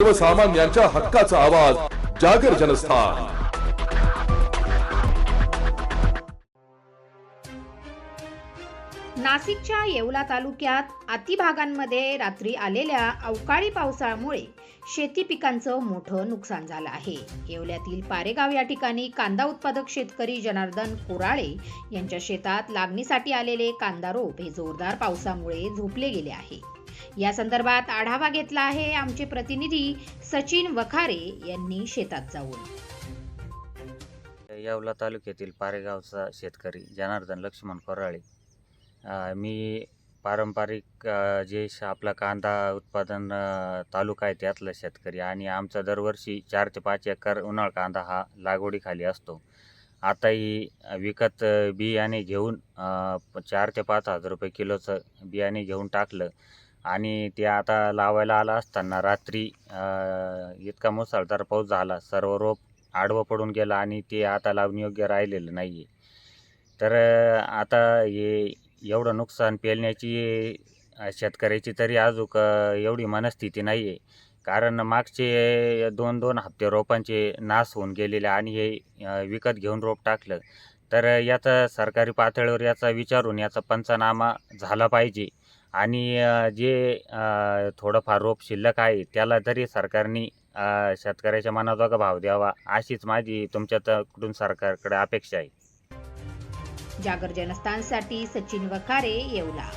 सर्वसामान्यांच्या हक्काचा आवाज जागर जनस्थान। नाशिकच्या येवला तालुक्यात आती भागांमध्ये रात्री आलेल्या अवकाळी पावसामुळे शेती पिकांचं मोठं नुकसान झालं आहे। येवल्यातील पारेगाव या ठिकाणी कांदा उत्पादक शेतकरी जनार्दन कोराळे यांच्या शेतात लागणीसाठी आलेले कांदा रोप हे जोरदार पावसामुळे झोपले गेले आहे। या संदर्भात आढावा घेतला आहे आमचे प्रतिनिधी सचिन वखारे यांनी शेतात जाऊन। येवला तालुक्यातील पारेगावचा शेतकरी जनार्दन लक्ष्मण कोराळे। मी पारंपरिक आपला कांदा उत्पादन तालुका आहे त्यातला शेतकरी आणि आमचा दरवर्षी 4 ते 5 एकर उन्हाळ कांदा हा लागवडीखाली असतो। आताही विकत बियाणे घेऊन 4 ते 5 हजार रुपये किलोचं बियाणे घेऊन टाकलं आणि ते आता लावायला आला असताना रात्री इतका मुसळधार पाऊस झाला, सर्व रोप आडवं पडून गेलं आणि ते आता लावणीयोग्य राहिलेलं नाही आहे। तर आता हे एवढं नुकसान पेलण्याची शेतकऱ्याची तरी अजून एवढी मनस्थिती नाही आहे, कारण मागचे 2-2 हप्ते रोपांचे नाश होऊन गेलेले आणि हे विकत घेऊन रोप टाकलं। तर याचा सरकारी पातळीवर याचा विचारून याचा पंचनामा झाला पाहिजे आणि जे थोडंफार रोप शिल्लक आहे त्याला तरी सरकारने शेतकऱ्याच्या मनाजोगा भाव द्यावा, अशीच माझी तुमच्याकडून सरकारकडे अपेक्षा आहे। जागर जनस्थानसाठी सचिन वखारे, येवला।